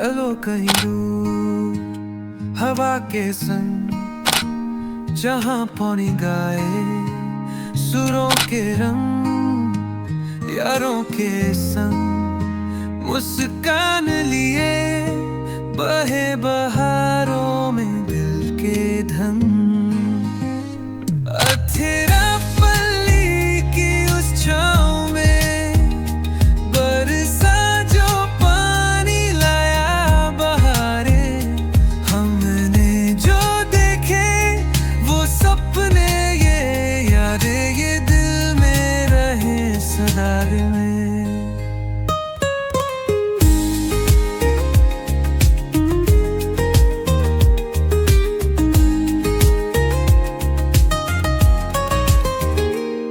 चलो कहीं दूर हवा के संग, जहाँ पौनी गाए सुरों के रंग, यारों के संग मुस्कान लिए बहे बहारों में दिल के धन। अथेरा पल्ली की उस छाँव में बरसा जो पानी लाया बहारे, हमने जो देखे वो सपने ये यादें ये दिल में रहे सदा में।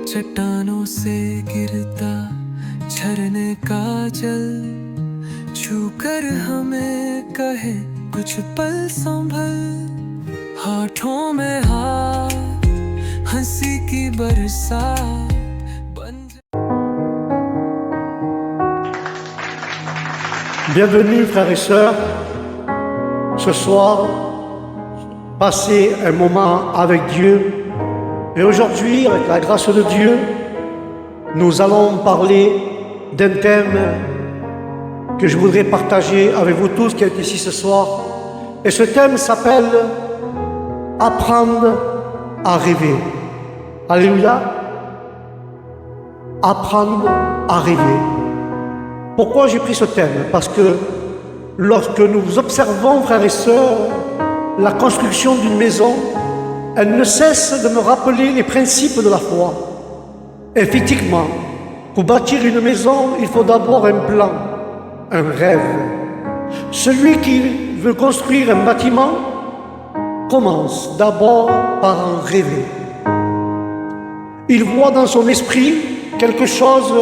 चट्टानों से गिरता झरने का जल छूकर हमें कहे कुछ पल संभल, होठों में हाथ हंसी की बरसात बन। Bienvenue frères et sœurs, ce soir, passez un moment avec Dieu. Et aujourd'hui, avec la grâce de Dieu, nous allons parler d'un thème que je voudrais partager avec vous tous qui êtes ici ce soir. Et ce thème s'appelle « Apprendre à rêver ». Alléluia. Apprendre à rêver. Pourquoi j'ai pris ce thème? Parce que lorsque nous observons, frères et sœurs, la construction d'une maison, elle ne cesse de me rappeler les principes de la foi. Effectivement, pour bâtir une maison, il faut d'abord un plan, un rêve. Celui qui veut construire un bâtiment commence d'abord par en rêver. Il voit dans son esprit quelque chose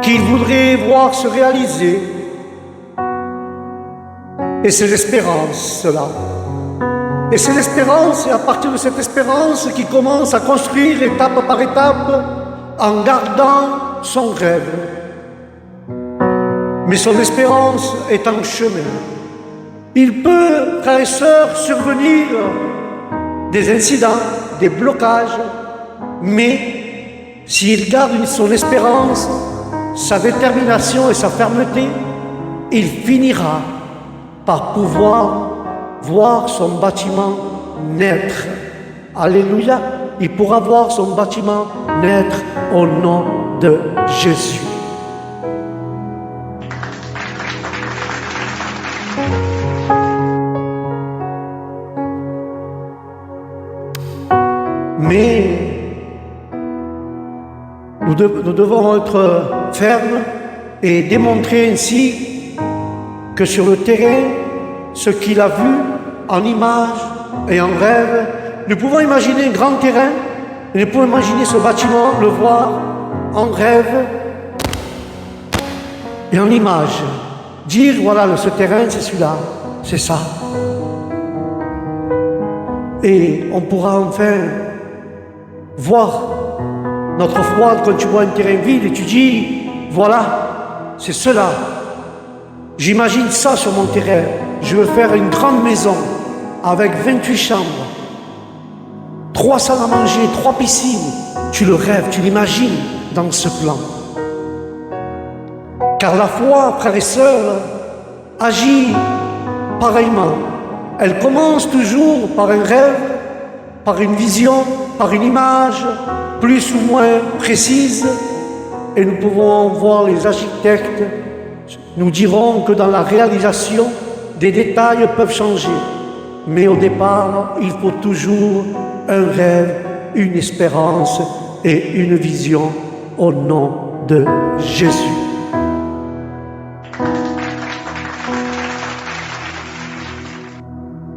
qu'il voudrait voir se réaliser. Et c'est l'espérance, cela. Et c'est l'espérance, et à partir de cette espérance qu'il commence à construire étape par étape en gardant son rêve. Mais son espérance est en chemin. Il peut, frères et sœurs, survenir des incidents, des blocages, mais s'il garde son espérance, sa détermination et sa fermeté, il finira par pouvoir voir son bâtiment naître. Alléluia. Il pourra voir son bâtiment naître au nom de Jésus. Mais nous devons être fermes et démontrer ainsi que sur le terrain, ce qu'il a vu en image et en rêve, nous pouvons imaginer un grand terrain, et nous pouvons imaginer ce bâtiment, le voir en rêve et en image. Dire, voilà, ce terrain, c'est celui-là, c'est ça. Et on pourra enfin voir notre foi quand tu vois un terrain vide et tu dis, voilà, c'est cela. J'imagine ça sur mon terrain. Je veux faire une grande maison avec 28 chambres, 3 salles à manger, 3 piscines. Tu le rêves, tu l'imagines dans ce plan. Car la foi, frères et sœurs, agit pareillement. Elle commence toujours par un rêve, par une vision, par une image, plus ou moins précise. Et nous pouvons voir les architectes nous diront que dans la réalisation, des détails peuvent changer. Mais au départ, il faut toujours un rêve, une espérance et une vision au nom de Jésus.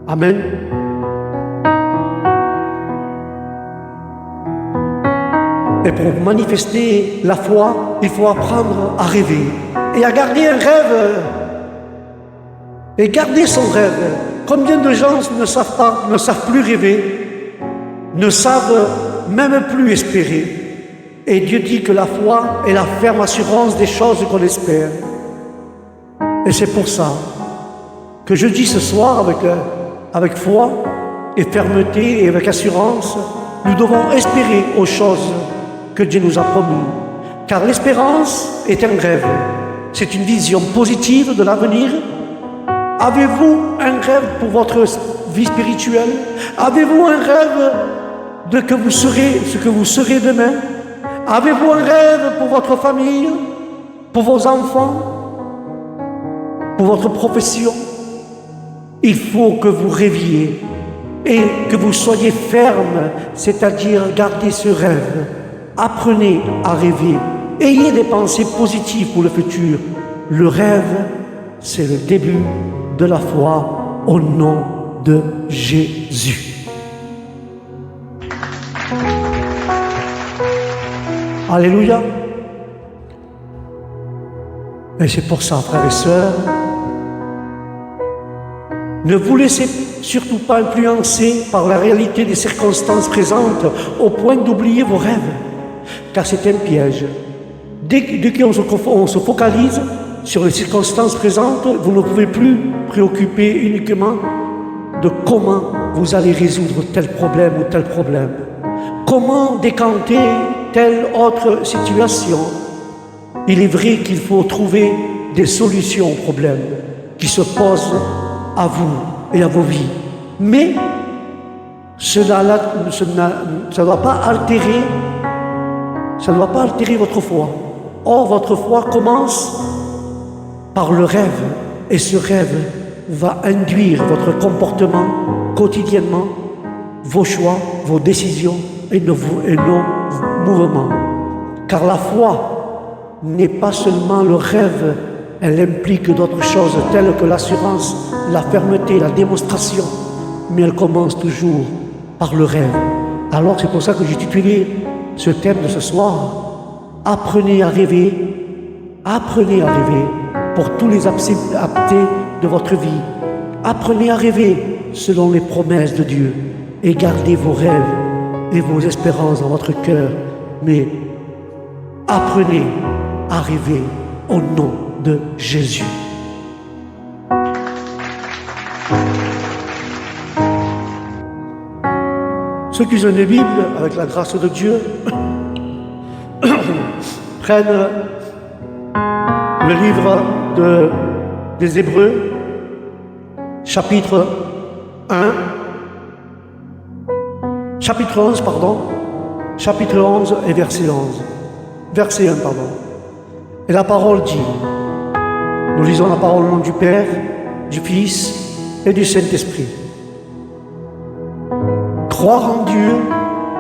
Amen. Et pour manifester la foi, il faut apprendre à rêver et à garder un rêve et garder son rêve. Combien de gens ne savent plus rêver, ne savent même plus espérer. Et Dieu dit que la foi est la ferme assurance des choses qu'on espère. Et c'est pour ça que je dis ce soir avec foi et fermeté et avec assurance, nous devons espérer aux choses que Dieu nous a promis. Car l'espérance est un rêve. C'est une vision positive de l'avenir. Avez-vous un rêve pour votre vie spirituelle? Avez-vous un rêve de que vous serez ce que vous serez demain? Avez-vous un rêve pour votre famille, pour vos enfants, pour votre profession? Il faut que vous rêviez et que vous soyez ferme, c'est-à-dire gardez ce rêve. Apprenez à rêver. Ayez des pensées positives pour le futur. Le rêve, c'est le début de la foi au nom de Jésus. Alléluia. Et c'est pour ça, frères et sœurs, ne vous laissez surtout pas influencer par la réalité des circonstances présentes au point d'oublier vos rêves, car c'est un piège. Dès qu'on se focalise sur les circonstances présentes, vous ne pouvez plus préoccuper uniquement de comment vous allez résoudre tel problème ou tel problème. Comment décanter telle autre situation. Il est vrai qu'il faut trouver des solutions aux problèmes qui se posent à vous et à vos vies. Mais ça ne doit pas altérer votre foi. Or, votre foi commence par le rêve. Et ce rêve va induire votre comportement quotidiennement, vos choix, vos décisions et nos mouvements. Car la foi n'est pas seulement le rêve, elle implique d'autres choses telles que l'assurance, la fermeté, la démonstration. Mais elle commence toujours par le rêve. Alors c'est pour ça que j'ai titulé ce thème de ce soir, apprenez à rêver pour tous les aspects de votre vie. Apprenez à rêver selon les promesses de Dieu et gardez vos rêves et vos espérances dans votre cœur. Mais apprenez à rêver au nom de Jésus. Ceux qui ont une Bible, avec la grâce de Dieu, prennent le livre des Hébreux, chapitre 11 et verset 11. Verset 1, pardon. Et la parole dit, nous lisons la parole au nom du Père, du Fils et du Saint-Esprit. Croire en Dieu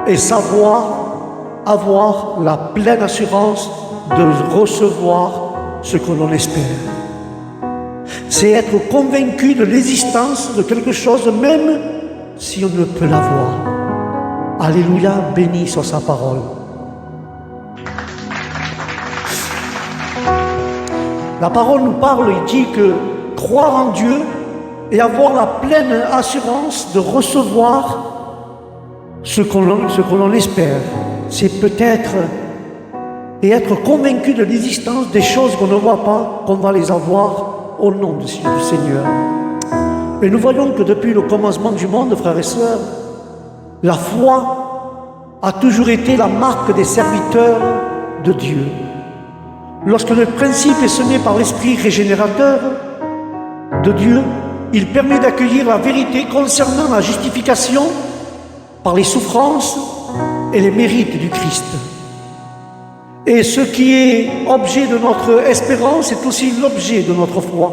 et avoir la pleine assurance de recevoir ce que l'on espère. C'est être convaincu de l'existence de quelque chose même si on ne peut la voir. Alléluia, béni soit sa parole. La parole nous parle, il dit que croire en Dieu et avoir la pleine assurance de recevoir ce que l'on espère, c'est peut-être et être convaincu de l'existence des choses qu'on ne voit pas, qu'on va les avoir au nom du Seigneur. Et nous voyons que depuis le commencement du monde, frères et sœurs, la foi a toujours été la marque des serviteurs de Dieu. Lorsque le principe est semé par l'esprit régénérateur de Dieu, il permet d'accueillir la vérité concernant la justification par les souffrances et les mérites du Christ. Et ce qui est objet de notre espérance est aussi l'objet de notre foi.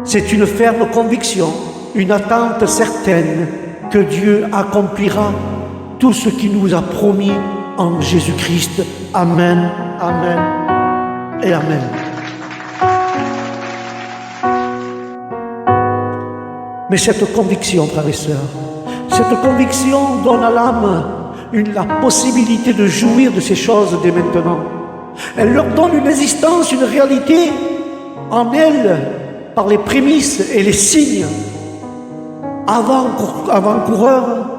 C'est une ferme conviction, une attente certaine que Dieu accomplira tout ce qu'il nous a promis en Jésus-Christ. Amen, amen et amen. Mais cette conviction, frères et sœurs, cette conviction donne à l'âme la possibilité de jouir de ces choses dès maintenant. Elle leur donne une existence, une réalité en elle par les prémices et les signes avant-coureurs,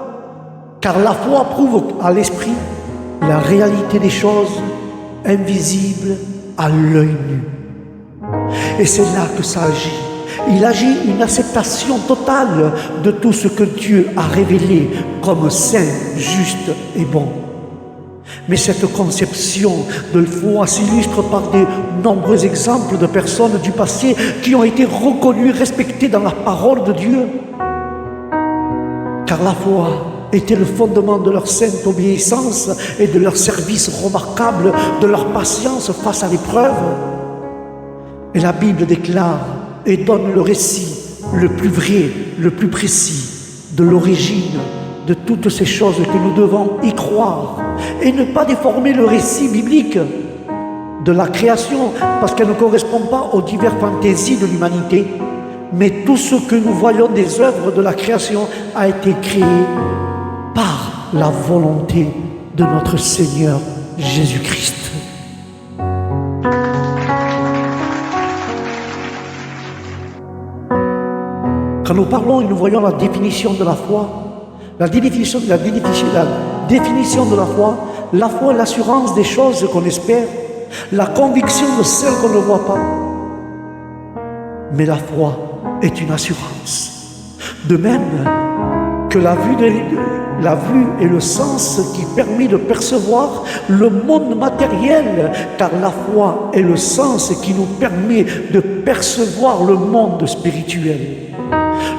car la foi prouve à l'esprit la réalité des choses invisibles à l'œil nu. Et c'est là que ça agit. Il agit une acceptation totale de tout ce que Dieu a révélé comme saint, juste et bon. Mais cette conception de foi s'illustre par de nombreux exemples de personnes du passé qui ont été reconnues, respectées dans la parole de Dieu. Car la foi était le fondement de leur sainte obéissance et de leur service remarquable, de leur patience face à l'épreuve. Et la Bible déclare et donne le récit le plus vrai, le plus précis de l'origine de toutes ces choses que nous devons y croire et ne pas déformer le récit biblique de la création parce qu'elle ne correspond pas aux diverses fantaisies de l'humanité, mais tout ce que nous voyons des œuvres de la création a été créé par la volonté de notre Seigneur Jésus-Christ. Quand nous parlons et nous voyons la définition de la foi, la définition de la foi est l'assurance des choses qu'on espère, la conviction de celles qu'on ne voit pas. Mais la foi est une assurance. De même que la vue est le sens qui permet de percevoir le monde matériel, car la foi est le sens qui nous permet de percevoir le monde spirituel.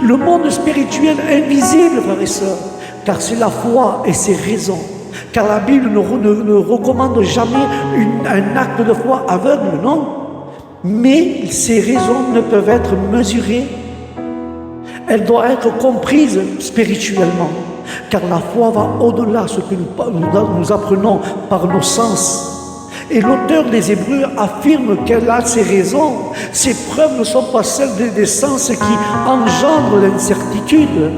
Le monde spirituel invisible, frères et sœurs, car c'est la foi et ses raisons. Car la Bible ne recommande jamais un acte de foi aveugle, non. Mais ces raisons ne peuvent être mesurées. Elles doivent être comprises spirituellement. Car la foi va au-delà de ce que nous apprenons par nos sens. Et l'auteur des Hébreux affirme qu'elle a ses raisons. Ces preuves ne sont pas celles des sens qui engendrent l'incertitude.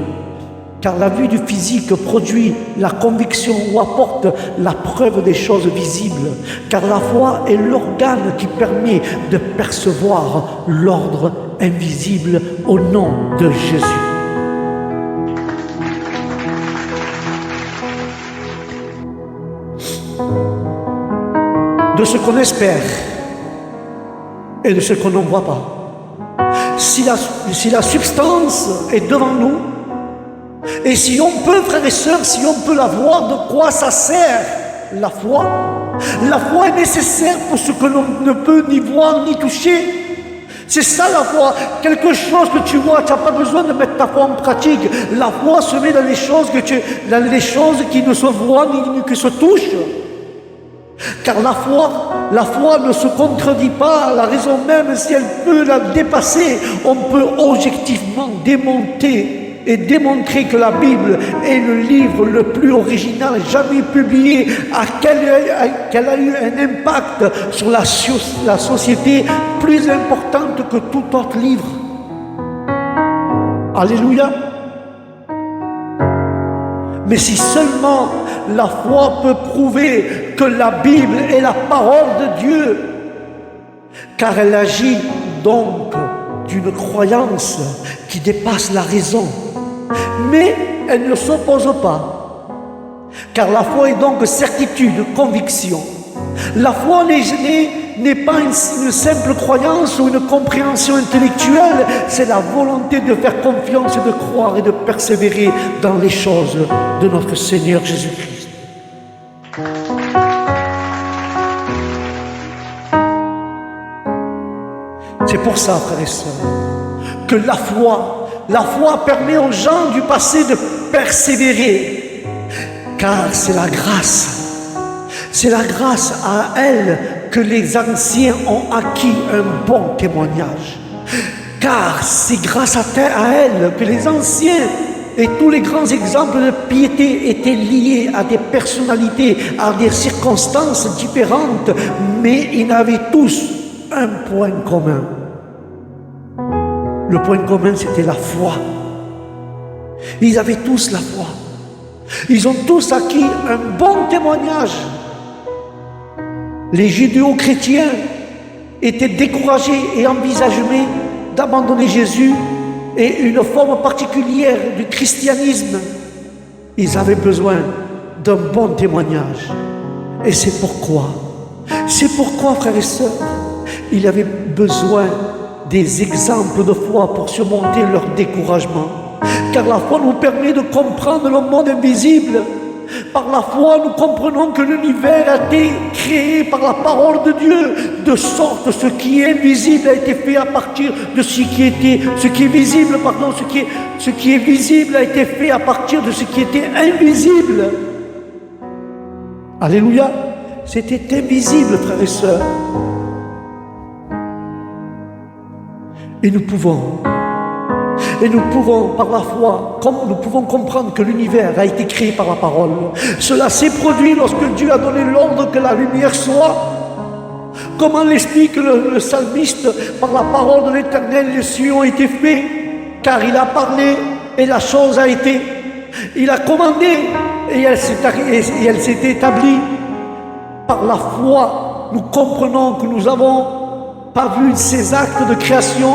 Car la vue du physique produit la conviction ou apporte la preuve des choses visibles. Car la foi est l'organe qui permet de percevoir l'ordre invisible au nom de Jésus. De ce qu'on espère et de ce qu'on ne voit pas. Si la substance est devant nous, et si on peut, frères et sœurs, si on peut la voir, de quoi ça sert la foi? La foi est nécessaire pour ce que l'on ne peut ni voir ni toucher. C'est ça la foi. Quelque chose que tu vois, tu n'as pas besoin de mettre ta foi en pratique. La foi se met dans les choses, qui ne se voient ni qui se touchent. Car la foi ne se contredit pas. La raison même, si elle peut la dépasser, on peut objectivement démontrer que la Bible est le livre le plus original jamais publié, qu'elle a eu un impact sur la société plus importante que tout autre livre. Alléluia. Mais si seulement la foi peut prouver que la Bible est la parole de Dieu, car elle agit donc d'une croyance qui dépasse la raison, mais elle ne s'oppose pas, car la foi est donc certitude, conviction. La foi n'est pas une simple croyance ou une compréhension intellectuelle, c'est la volonté de faire confiance, de croire et de persévérer dans les choses de notre Seigneur Jésus-Christ. C'est pour ça, frères et sœurs, que la foi permet aux gens du passé de persévérer, car c'est la grâce. C'est la grâce à elle que les anciens ont acquis un bon témoignage. Car c'est grâce à elle que les anciens et tous les grands exemples de piété étaient liés à des personnalités, à des circonstances différentes, mais ils avaient tous un point commun. Le point commun, c'était la foi. Ils avaient tous la foi. Ils ont tous acquis un bon témoignage. Les judéo-chrétiens étaient découragés et envisageaient d'abandonner Jésus et une forme particulière du christianisme. Ils avaient besoin d'un bon témoignage. Et c'est pourquoi, frères et sœurs, il avait besoin des exemples de foi pour surmonter leur découragement. Car la foi nous permet de comprendre le monde invisible. Par la foi, nous comprenons que l'univers a été créé par la parole de Dieu, de sorte que ce qui est invisible a été fait à partir de ce qui est visible, ce qui est visible a été fait à partir de ce qui était invisible. Alléluia, c'était invisible, frères et sœurs. Et nous pouvons, par la foi, comme nous pouvons comprendre que l'univers a été créé par la parole. Cela s'est produit lorsque Dieu a donné l'ordre que la lumière soit. Comment l'explique le psalmiste? Par la parole de l'Éternel, les cieux ont été faits, car il a parlé et la chose a été. Il a commandé et elle s'est établie. Par la foi, nous comprenons que nous n'avons pas vu ces actes de création,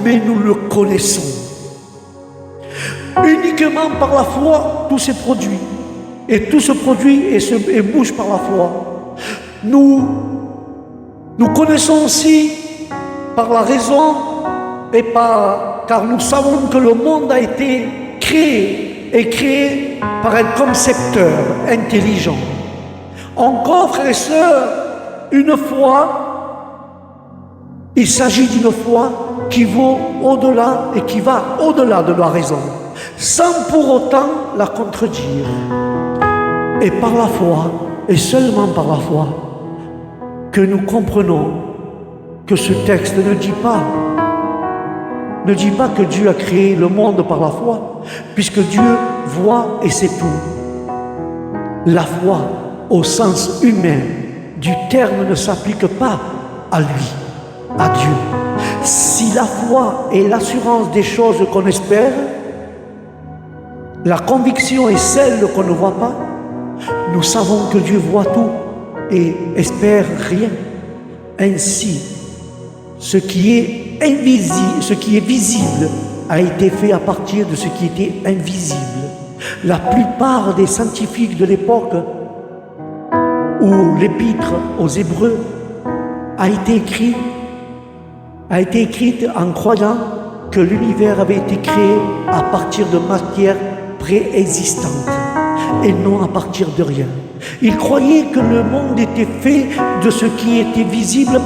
mais nous le connaissons. Uniquement par la foi, tout s'est produit. Et tout se produit et bouge par la foi. Nous connaissons aussi par la raison car nous savons que le monde a été créé par un concepteur intelligent. Encore, frères et sœurs, une foi, il s'agit d'une foi qui vaut au-delà et qui va au-delà de la raison, sans pour autant la contredire. Et par la foi, et seulement par la foi, que nous comprenons que ce texte ne dit pas que Dieu a créé le monde par la foi, puisque Dieu voit et c'est tout. La foi, au sens humain du terme, ne s'applique pas à lui, à Dieu. Si la foi est l'assurance des choses qu'on espère, la conviction est celle qu'on ne voit pas, nous savons que Dieu voit tout et espère rien. Ainsi, ce qui est invisible, ce qui est visible a été fait à partir de ce qui était invisible. La plupart des scientifiques de l'époque où l'épître aux Hébreux a été écrite en croyant que l'univers avait été créé à partir de matière préexistante et non à partir de rien. Ils croyaient que le monde était fait de ce qui était visible,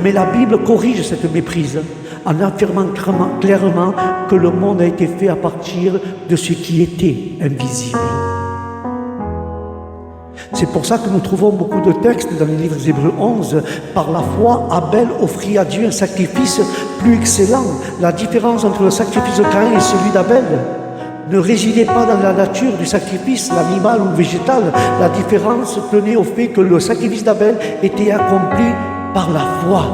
mais la Bible corrige cette méprise en affirmant clairement que le monde a été fait à partir de ce qui était invisible. C'est pour ça que nous trouvons beaucoup de textes dans les livres des Hébreux 11. Par la foi, Abel offrit à Dieu un sacrifice plus excellent. La différence entre le sacrifice de Caïn et celui d'Abel ne résidait pas dans la nature du sacrifice, l'animal ou végétal. La différence tenait au fait que le sacrifice d'Abel était accompli par la foi.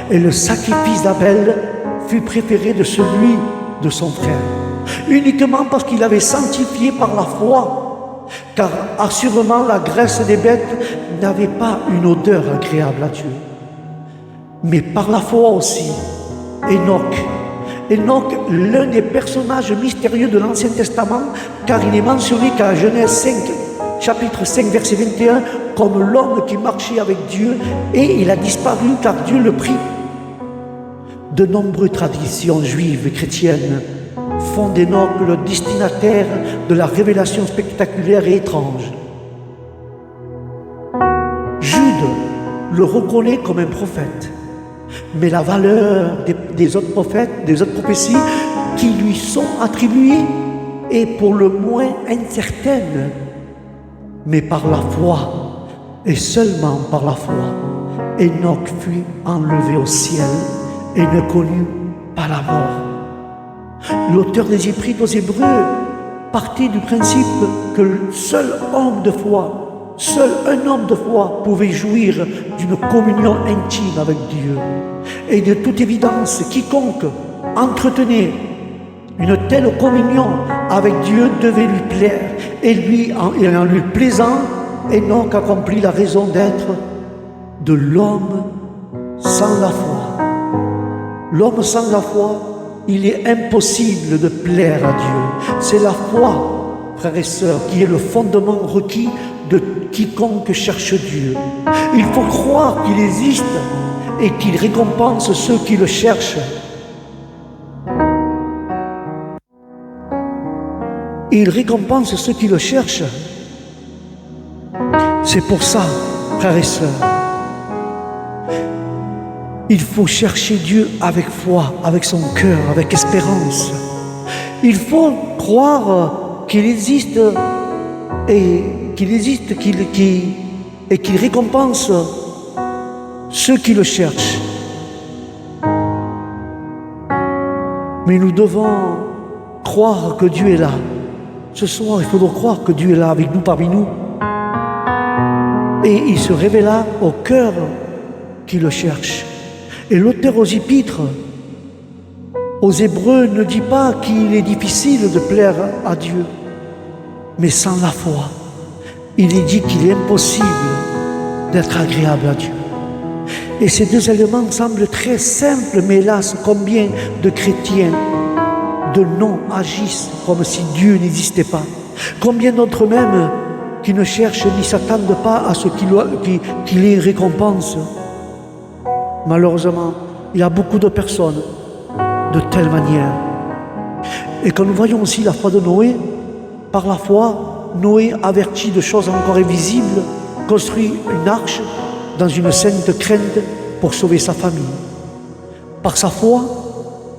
Et le sacrifice d'Abel fut préféré de celui de son frère, uniquement parce qu'il avait sanctifié par la foi. Car assurément la graisse des bêtes n'avait pas une odeur agréable à Dieu. Mais par la foi aussi, Enoch, l'un des personnages mystérieux de l'Ancien Testament, car il est mentionné qu'à Genèse 5, chapitre 5, verset 21, comme l'homme qui marchait avec Dieu, et il a disparu car Dieu le prit. De nombreuses traditions juives et chrétiennes font d'Enoch le destinataire de la révélation spectaculaire et étrange. Jude le reconnaît comme un prophète, mais la valeur des autres prophètes, des autres prophéties qui lui sont attribuées est pour le moins incertaine. Mais par la foi, et seulement par la foi, Enoch fut enlevé au ciel et ne connut pas la mort. L'auteur des Épîtres aux Hébreux partait du principe que seul un homme de foi pouvait jouir d'une communion intime avec Dieu. Et de toute évidence, quiconque entretenait une telle communion avec Dieu devait lui plaire. Et en lui plaisant, Enoch accomplit la raison d'être de l'homme sans la foi. L'homme sans la foi, il est impossible de plaire à Dieu. C'est la foi, frères et sœurs, qui est le fondement requis de quiconque cherche Dieu. Il faut croire qu'il existe et qu'il récompense ceux qui le cherchent. Il récompense ceux qui le cherchent. C'est pour ça, frères et sœurs, il faut chercher Dieu avec foi, avec son cœur, avec espérance. Il faut croire qu'il existe et qu'il récompense ceux qui le cherchent. Mais nous devons croire que Dieu est là. Ce soir, il faudra croire que Dieu est là avec nous, parmi nous. Et il se révéla au cœur qui le cherche. Et l'auteur aux Épîtres, aux Hébreux, ne dit pas qu'il est difficile de plaire à Dieu, mais sans la foi, il est dit qu'il est impossible d'être agréable à Dieu. Et ces deux éléments semblent très simples, mais hélas, combien de chrétiens de non agissent comme si Dieu n'existait pas. Combien d'autres même qui ne cherchent ni s'attendent pas à ce qu'il les récompense. Malheureusement, il y a beaucoup de personnes de telle manière. Et quand nous voyons aussi la foi de Noé, par la foi, Noé, averti de choses encore invisibles, construit une arche dans une sainte crainte pour sauver sa famille. Par sa foi,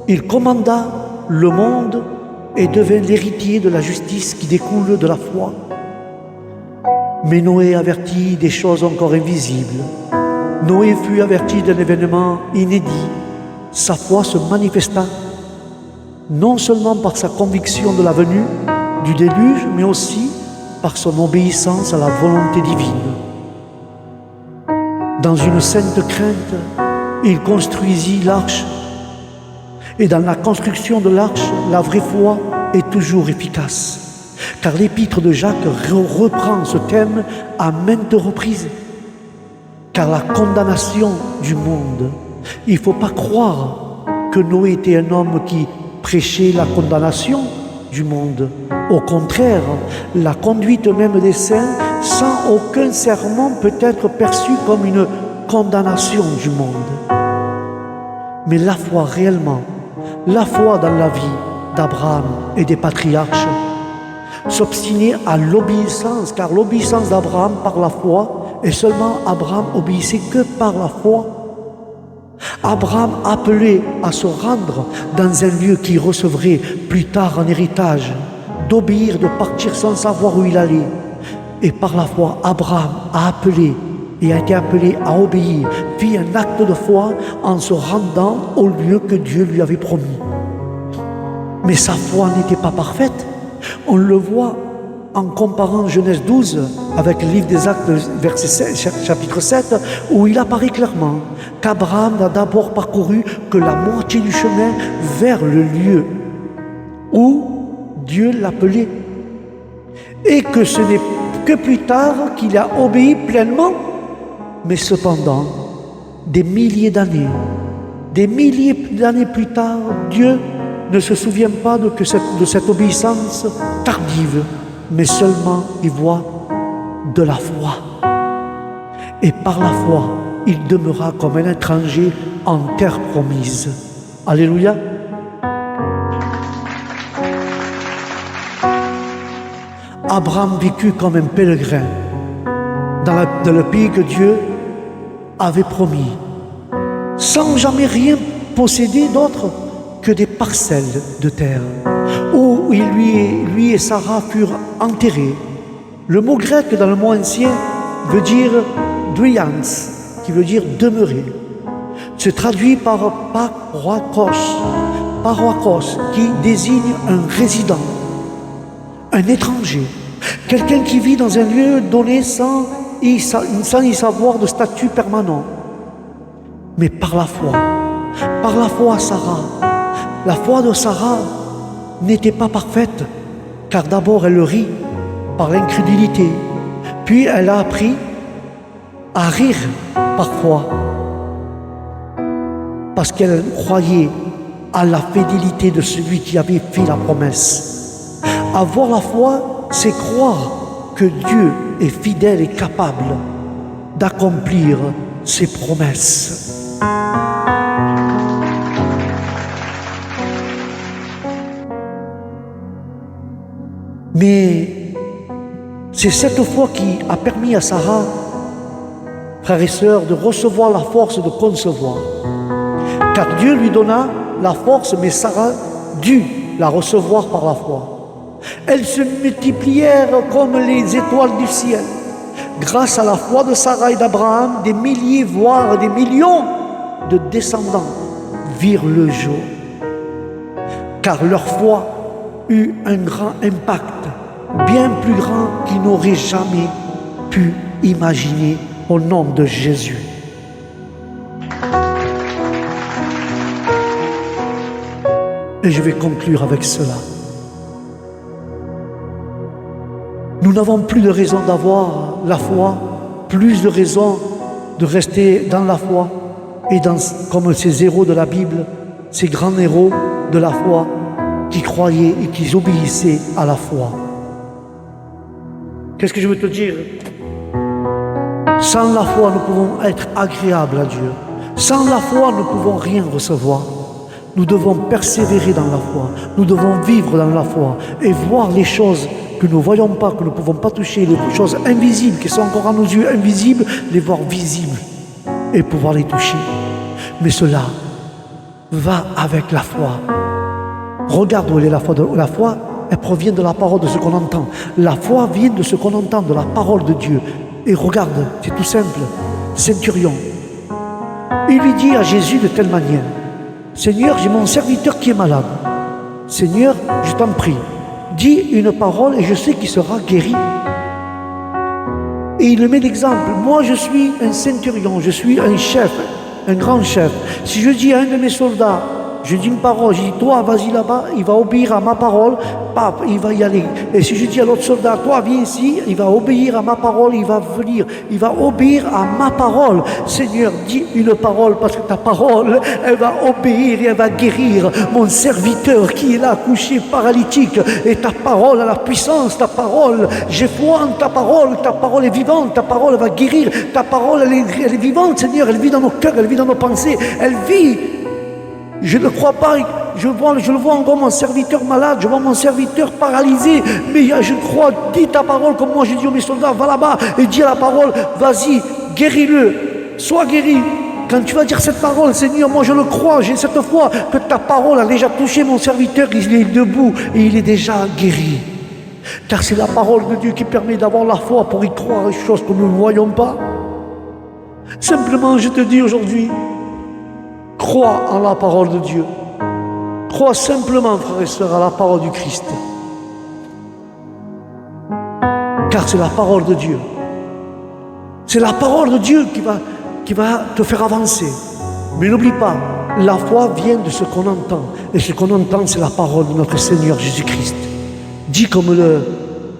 il commanda le monde et devint l'héritier de la justice qui découle de la foi. Mais Noé avertit des choses encore invisibles. Noé fut averti d'un événement inédit. Sa foi se manifesta non seulement par sa conviction de la venue du déluge, mais aussi par son obéissance à la volonté divine. Dans une sainte crainte, il construisit l'arche. Et dans la construction de l'arche, la vraie foi est toujours efficace. Car l'épître de Jacques reprend ce thème à maintes reprises. Car la condamnation du monde, il ne faut pas croire que Noé était un homme qui prêchait la condamnation du monde. Au contraire, la conduite même des saints, sans aucun serment, peut être perçue comme une condamnation du monde. Mais la foi réellement, la foi dans la vie d'Abraham et des patriarches, s'obstiner à l'obéissance, car l'obéissance d'Abraham par la foi, et seulement Abraham obéissait que par la foi. Abraham appelé à se rendre dans un lieu qu'il recevrait plus tard en héritage, d'obéir, de partir sans savoir où il allait. Et par la foi, Abraham a appelé et a été appelé à obéir, fit un acte de foi en se rendant au lieu que Dieu lui avait promis. Mais sa foi n'était pas parfaite. On le voit en comparant Genèse 12 avec le livre des Actes, chapitre 7, où il apparaît clairement qu'Abraham n'a d'abord parcouru que la moitié du chemin vers le lieu où Dieu l'appelait. Et que ce n'est que plus tard qu'il a obéi pleinement. Mais cependant, des milliers d'années plus tard, Dieu ne se souvient pas de cette obéissance tardive, mais seulement il voit de la foi. Et par la foi, il demeura comme un étranger en terre promise. Alléluia. Abraham vécut comme un pèlerin dans le pays que Dieu avait promis, sans jamais rien posséder d'autre que des parcelles de terre, où lui et Sarah furent enterrés. Le mot grec dans le mot ancien veut dire douians, qui veut dire demeurer. Se traduit par paroikos, qui désigne un résident, un étranger, quelqu'un qui vit dans un lieu donné sans y savoir de statut permanent. Mais par la foi, Sarah, la foi de Sarah n'était pas parfaite, car d'abord elle rit par l'incrédulité, puis elle a appris à rire parfois, parce qu'elle croyait à la fidélité de celui qui avait fait la promesse. Avoir la foi, c'est croire que Dieu est fidèle et capable d'accomplir ses promesses. Mais c'est cette foi qui a permis à Sarah, frères et sœurs, de recevoir la force de concevoir. Car Dieu lui donna la force, mais Sarah dut la recevoir par la foi. Elles se multiplièrent comme les étoiles du ciel. Grâce à la foi de Sarah et d'Abraham, des milliers, voire des millions de descendants virent le jour. Car leur foi eut un grand impact, bien plus grand qu'ils n'auraient jamais pu imaginer, au nom de Jésus. Et je vais conclure avec cela. Nous n'avons plus de raison d'avoir la foi, plus de raison de rester dans la foi et comme ces héros de la Bible, ces grands héros de la foi qui croyaient et qui obéissaient à la foi. Qu'est-ce que je veux te dire? Sans la foi, nous pouvons être agréables à Dieu. Sans la foi, nous ne pouvons rien recevoir. Nous devons persévérer dans la foi. Nous devons vivre dans la foi et voir les choses que nous ne voyons pas, que nous ne pouvons pas toucher, les choses invisibles qui sont encore à nos yeux invisibles, les voir visibles et pouvoir les toucher. Mais cela va avec la foi. Regarde où est la foi. La foi, elle provient de la parole, de ce qu'on entend. La foi vient de ce qu'on entend, de la parole de Dieu. Et regarde, c'est tout simple. Centurion, il lui dit à Jésus de telle manière: Seigneur, j'ai mon serviteur qui est malade. Seigneur, je t'en prie, dis une parole et je sais qu'il sera guéri. Et il met l'exemple. Moi, je suis un centurion, je suis un chef, un grand chef. Si je dis à un de mes soldats, je dis une parole, je dis toi, vas-y là-bas, il va obéir à ma parole, paf, il va y aller. Et si je dis à l'autre soldat, toi, viens ici, il va obéir à ma parole, il va venir, il va obéir à ma parole. Seigneur, dis une parole, parce que ta parole, elle va obéir et elle va guérir mon serviteur qui est là, couché, paralytique. Et ta parole a la puissance, ta parole, j'ai foi en ta parole est vivante, ta parole va guérir, ta parole, elle est vivante, Seigneur, elle vit dans nos cœurs, elle vit dans nos pensées, elle vit. Je ne crois pas, je le vois encore mon serviteur malade, je vois mon serviteur paralysé, mais je crois, dis ta parole comme moi j'ai dit à mes soldats, va là-bas et dis à la parole, vas-y, guéris-le, sois guéri. Quand tu vas dire cette parole, Seigneur, moi je le crois, j'ai cette foi que ta parole a déjà touché mon serviteur, il est debout et il est déjà guéri. Car c'est la parole de Dieu qui permet d'avoir la foi pour y croire à des choses que nous ne voyons pas. Simplement, je te dis aujourd'hui, crois en la parole de Dieu. Crois simplement, frères et sœurs, à la parole du Christ. Car c'est la parole de Dieu. C'est la parole de Dieu qui va te faire avancer. Mais n'oublie pas, la foi vient de ce qu'on entend. Et ce qu'on entend, c'est la parole de notre Seigneur Jésus-Christ. Dis comme le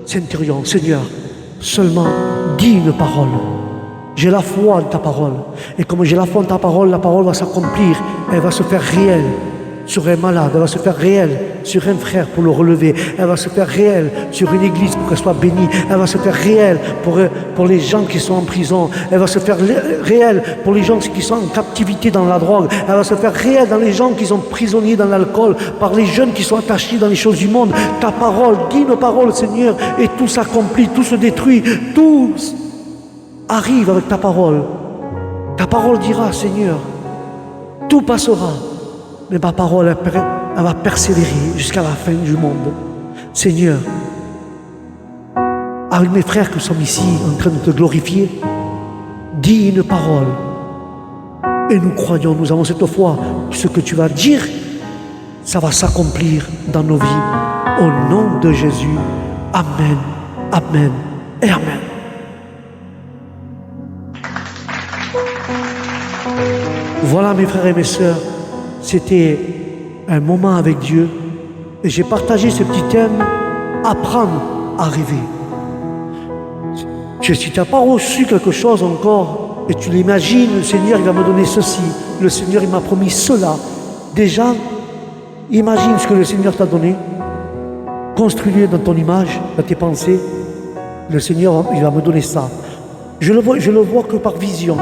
centurion, Seigneur, seulement dis une parole. J'ai la foi en ta parole. Et comme j'ai la foi en ta parole, la parole va s'accomplir. Elle va se faire réelle sur un malade. Elle va se faire réelle sur un frère pour le relever. Elle va se faire réelle sur une église pour qu'elle soit bénie. Elle va se faire réelle pour les gens qui sont en prison. Elle va se faire réelle pour les gens qui sont en captivité dans la drogue. Elle va se faire réelle dans les gens qui sont prisonniers dans l'alcool, par les jeunes qui sont attachés dans les choses du monde. Ta parole, dis nos paroles, Seigneur, et tout s'accomplit, tout se détruit, tout arrive avec ta parole. Ta parole dira, Seigneur, tout passera, mais ma parole, elle va persévérer jusqu'à la fin du monde. Seigneur, avec mes frères qui sommes ici en train de te glorifier, dis une parole. Et nous croyons, nous avons cette foi, ce que tu vas dire, ça va s'accomplir dans nos vies. Au nom de Jésus, Amen, Amen et Amen. Voilà mes frères et mes sœurs, c'était un moment avec Dieu et j'ai partagé ce petit thème, apprendre à rêver. Si tu n'as pas reçu quelque chose encore et tu l'imagines, le Seigneur il va me donner ceci, le Seigneur il m'a promis cela. Déjà, imagine ce que le Seigneur t'a donné, construis-le dans ton image, dans tes pensées. Le Seigneur il va me donner ça. Je le vois que par vision.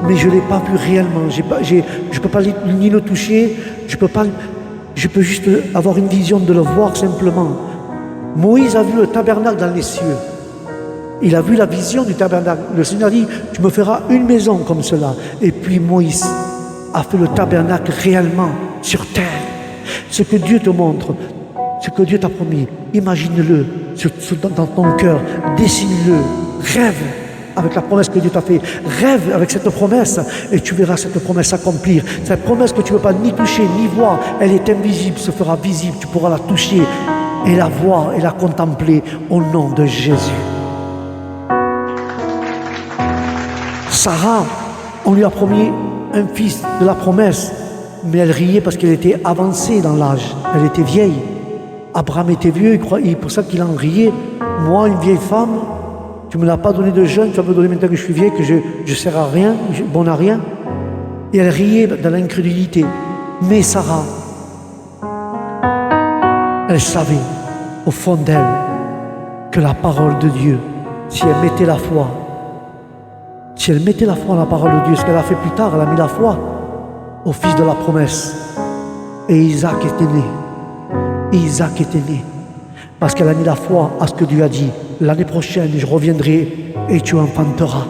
Mais je ne l'ai pas vu réellement. Je ne peux pas ni le toucher, je peux juste avoir une vision de le voir simplement. Moïse a vu le tabernacle dans les cieux. Il a vu la vision du tabernacle. Le Seigneur dit, tu me feras une maison comme cela. Et puis Moïse a fait le tabernacle réellement sur terre. Ce que Dieu te montre, ce que Dieu t'a promis, imagine-le dans ton cœur, dessine-le, rêve avec la promesse que Dieu t'a fait. Rêve avec cette promesse et tu verras cette promesse s'accomplir. Cette promesse que tu ne peux pas ni toucher, ni voir, elle est invisible, se fera visible. Tu pourras la toucher et la voir et la contempler au nom de Jésus. Sarah, on lui a promis un fils de la promesse, mais elle riait parce qu'elle était avancée dans l'âge. Elle était vieille. Abraham était vieux, c'est pour ça qu'il en riait. Moi, une vieille femme, tu ne me l'as pas donné de jeune, tu vas me donner maintenant que je suis vieille, que je ne sers à rien, bon à rien. Et elle riait dans l'incrédulité. Mais Sarah, elle savait au fond d'elle que la parole de Dieu, si elle mettait la foi en la parole de Dieu, ce qu'elle a fait plus tard, elle a mis la foi au fils de la promesse. Et Isaac était né. Isaac était né. Parce qu'elle a mis la foi à ce que Dieu a dit. L'année prochaine, je reviendrai et tu enfanteras.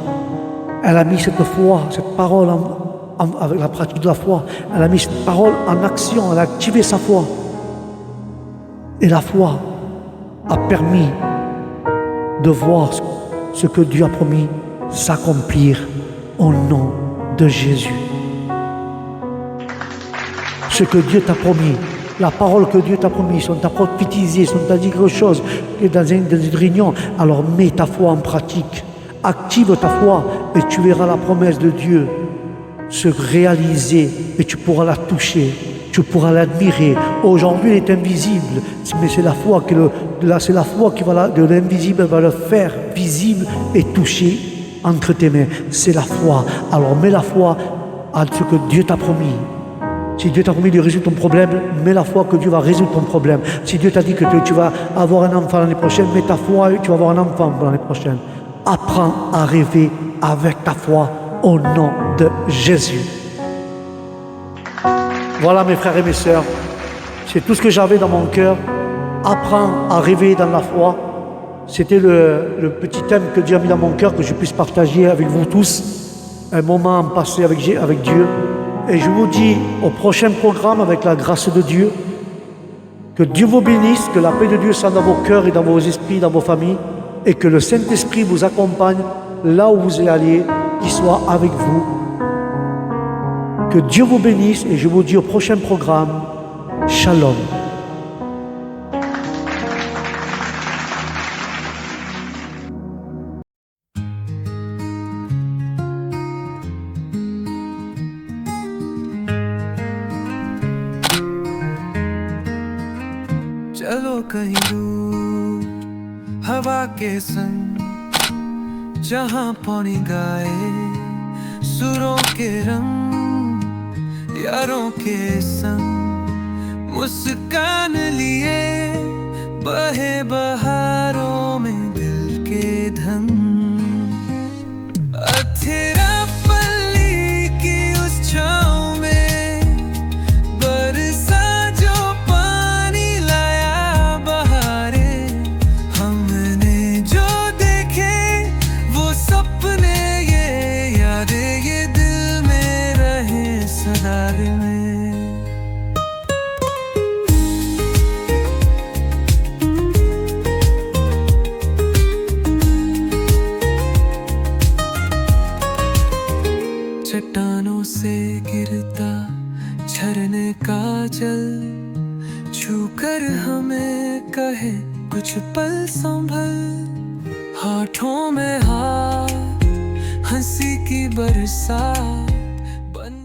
Elle a mis cette foi, cette parole avec la pratique de la foi. Elle a mis cette parole en action. Elle a activé sa foi. Et la foi a permis de voir ce que Dieu a promis s'accomplir au nom de Jésus. Ce que Dieu t'a promis, la parole que Dieu t'a promis, si on t'a prophétisé, si on t'a dit quelque chose dans une réunion, alors mets ta foi en pratique, active ta foi et tu verras la promesse de Dieu se réaliser et tu pourras la toucher, tu pourras l'admirer. Aujourd'hui, elle est invisible, mais c'est la foi qui va de l'invisible va le faire visible et toucher entre tes mains. C'est la foi. Alors mets la foi à ce que Dieu t'a promis. Si Dieu t'a promis de résoudre ton problème, mets la foi que Dieu va résoudre ton problème. Si Dieu t'a dit que tu vas avoir un enfant l'année prochaine, mets ta foi et tu vas avoir un enfant l'année prochaine. Apprends à rêver avec ta foi au nom de Jésus. Voilà mes frères et mes sœurs, c'est tout ce que j'avais dans mon cœur. Apprends à rêver dans la foi. C'était le petit thème que Dieu a mis dans mon cœur, que je puisse partager avec vous tous. Un moment passé avec Dieu. Et je vous dis au prochain programme avec la grâce de Dieu. Que Dieu vous bénisse, que la paix de Dieu soit dans vos cœurs et dans vos esprits, dans vos familles. Et que le Saint-Esprit vous accompagne là où vous allez, qu'il soit avec vous. Que Dieu vous bénisse et je vous dis au prochain programme, Shalom. चलो कहीं दूर हवा के संग, जहां पौनी गाए सुरों के रंग, यारों के संग मुस्कान लिए बहे बहारों में दिल के धन। अथेरा पल्ली की उस छाँव में बरसा जो पानी लाया बहारे, हमने जो देखे वो सपने ये यादें ये दिल में रहे सदा में। चट्टानों से गिरता झरने का जल, छूकर हमें कहे कुछ पल संभल। हाथों में हाथ हंसी की बरसात बन